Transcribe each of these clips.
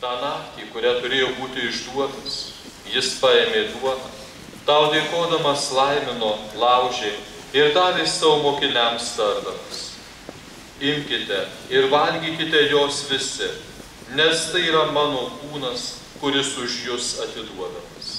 tą naktį, kurią turėjo būti išduotas, jis paėmė duoną, tau dėkodamas laimino, laužė ir davė savo mokiniams tardamas: imkite ir valgykite jos visi, nes tai yra mano kūnas, kuris už jus atiduodamas.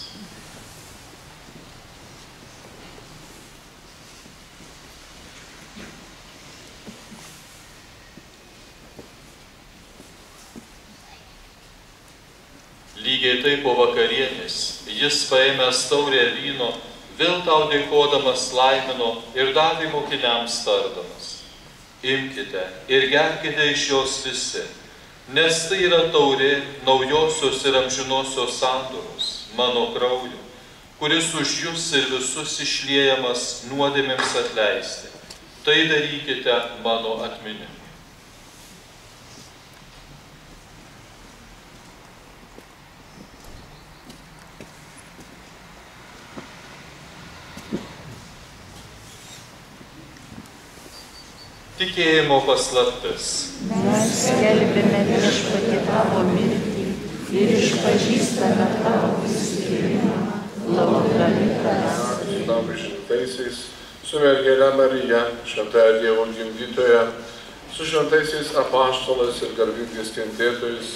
Lygiai taip po vakarienės jis paėmęs taurę vyno, vėl tau dėkodamas laimino ir davė mokiniams tardamas: imkite ir gerkite iš jos visi, nes tai yra taurė naujosios ir amžinosios sandoros, mano krauju, kuris už jus ir visus išliejamas nuodėmėms atleisti. Tai darykite mano atminimui. Tikėjimo paslaptis. Mes skelbėme Viešpatie tavo mirtį ir išpažįstame tavo prisikėlimą, laukdami tavęs. Tavo šventaisiais, su mergele Marija, šventąja Dievo gimdytoja, su šventaisiais apaštalais ir garbingais kentėtojais,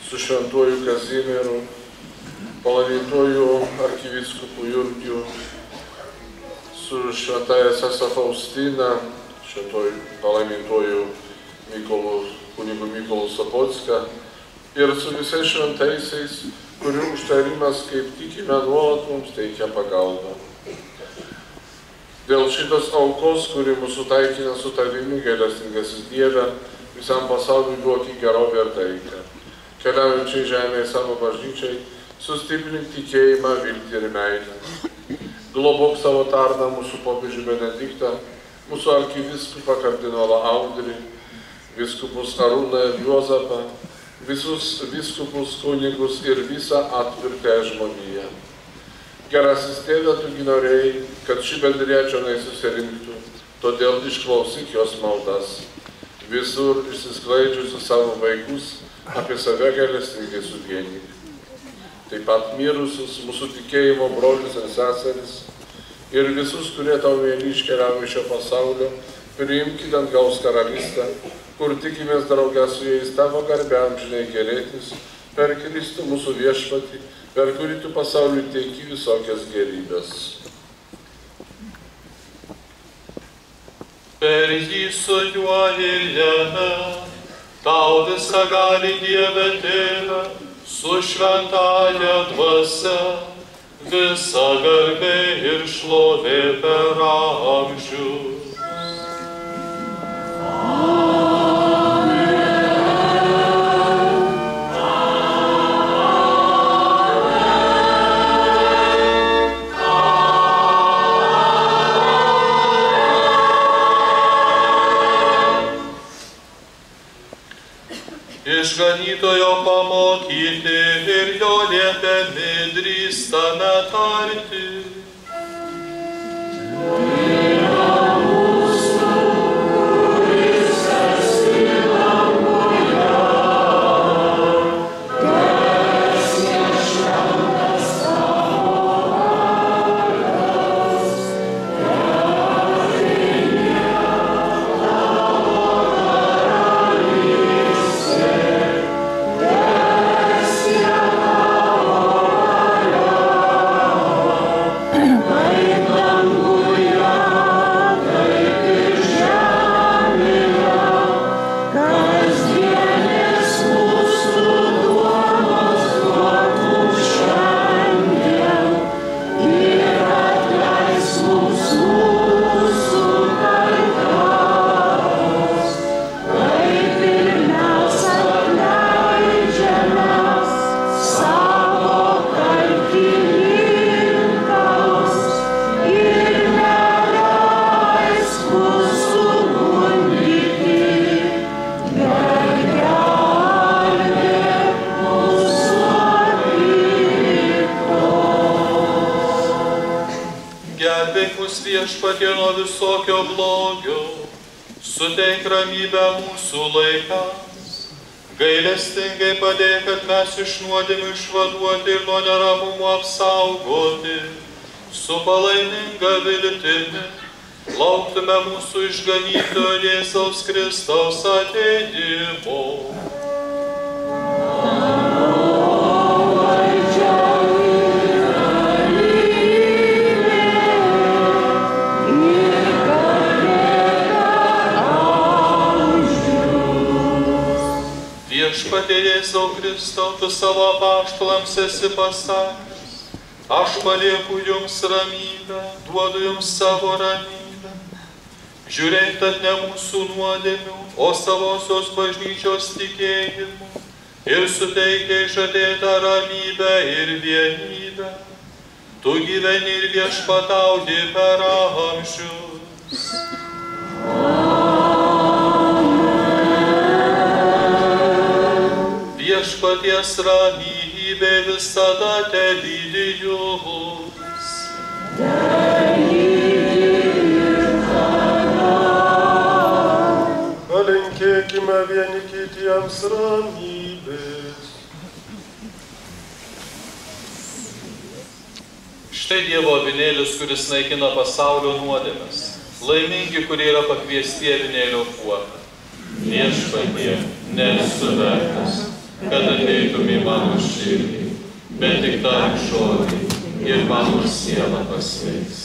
su šventuoju Kazimieru, palaimintuoju arkivyskupu Jurgiu, su šventąja sese Faustina, šventuoju palaimintuoju kunigu Mykolu Sapocka ir su visais šventaisiais, kurių užtarimas, kaip tikime, nuolat mums teikia pagalbą. Dėl šitos aukos, kuri mūsų taikina su tavimi, gailestingasis Dieve, visam pasauliui duok gerovę ir taiką. Keliaujančiai žemėje savo bažnyčiai, sustiprink tikėjimą, viltį ir meilę. Globok savo tarną mūsų popiežių Benediktą, mūsų arkivyskupą kardinolą Audrį, vyskupus Arūną ir Juozapą, visus vyskupus, kunigus ir visą atvirtąją žmoniją. Gerasis Tėve, tu norėjai, kad ši bendrija čionai susirinktų, todėl išklausyk jos maldas. Visur išsisklaidžiusių savo vaikus apie save gailestingai suvienyk. Taip pat mirusius mūsų tikėjimo brolius ir seseris ir visus, kurie tau mėly iškeliavo iš šio pasaulio, priimk į dangaus karalystę, kur tikimės draugę su jais tavo garbę amžinai gėrėtis, per Kristų mūsų viešpatį, per kurį tu pasauliui teiki visokias gėrybės. Per jį su juo ir jame, tau visagali Dieve Tėve, su šventąja dvasia, visa garbė ir šlovė per amžius. Išganytojo pamokyti ir jo liepiami drįstame tarti. Viešpatie nuo visokio blogio, suteik ramybę mūsų laikams, Gailestingai padėk, kad mes iš nuodėmių išvaduoti ir nuo neramumo apsaugoti, su palaiminga viltimi lauktume mūsų išganytojo Jėzaus Kristaus atėjimo. Viešpatie Jėzau Kristau, tu savo apaštalams esi pasakęs, aš palieku jums ramybę, duodu jums savo ramybę. Žiūrėk, tad ne mūsų nuodėmių, o savosios bažnyčios tikėjimu ir suteikia žadėtą ramybę ir vienybę. Tu gyveni ir viešpatauji per amžius. Viešpaties ramybė visada telydi jus. Palinkėkime vieni kitiems ramybės. Štai Dievo avinėlis, kuris naikina pasaulio nuodėmes. Laimingi, kurie yra pakviesti avinėlio puotą. Viešpatie, nesu vertas, kad ateitum į mano širdį, bet tik tark žodį ir mano siela pasveiks.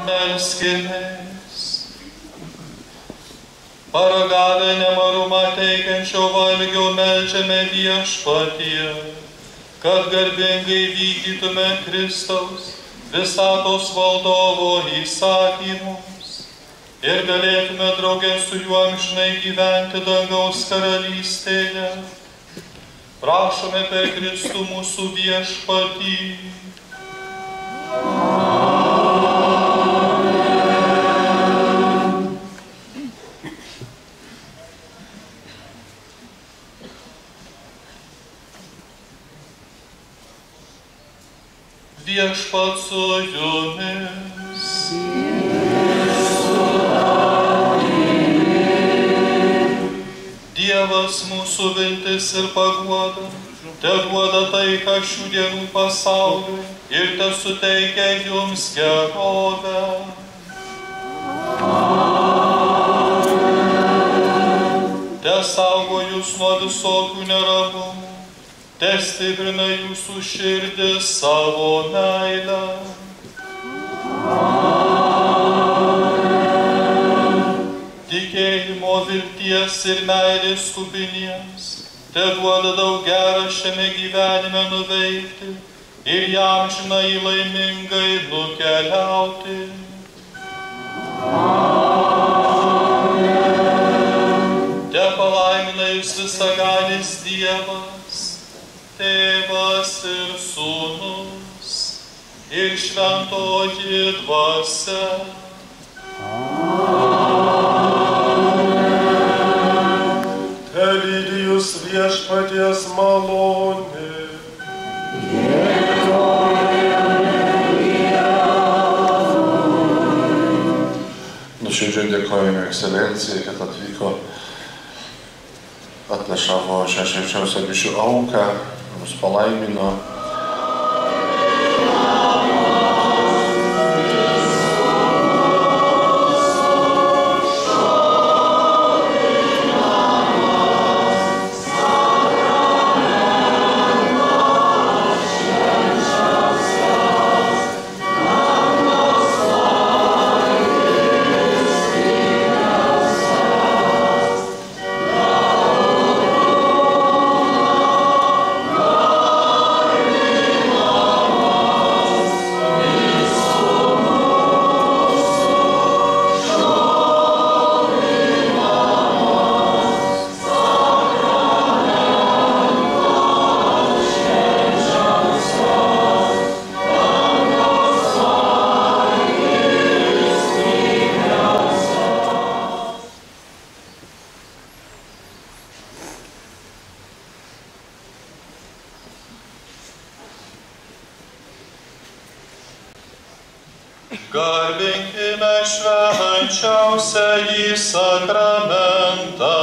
Melskimės. Paragavę nemarumą teikiančio valgio meldžiame Viešpatie, kad garbingai vykdytume Kristaus visatos valdovo įsakymus ir galėtume drauge su juo amžinai gyventi dangaus karalystėje. Prašome per Kristų mūsų Viešpatį. Viešpat su jumis. Dievas mūsų viltis ir paguoda, teduoda taiką šių dienų pasauliui ir tesuteikia jums gerovę. Tesaugo jūs nuo visokių neramumų, testiprina jūsų širdis savo meilę. Tikėjimo, vilties ir meilės kupiniems teduoda daug gera šiame gyvenime nuveikti ir jam žinai laimingai nukeliauti. Te palaimina jūs visagalis Dievas, Tėvas ir Sūnus ir šventoji dvasia. Telydi jūs viešpaties malonė. Nuoširdžiai dėkojame ekscelencijai, kad atvyko, atnešavo šią švenčiausią mišių auką, mus palaimino. Garbinkime švenčiausiąjį sakramentą.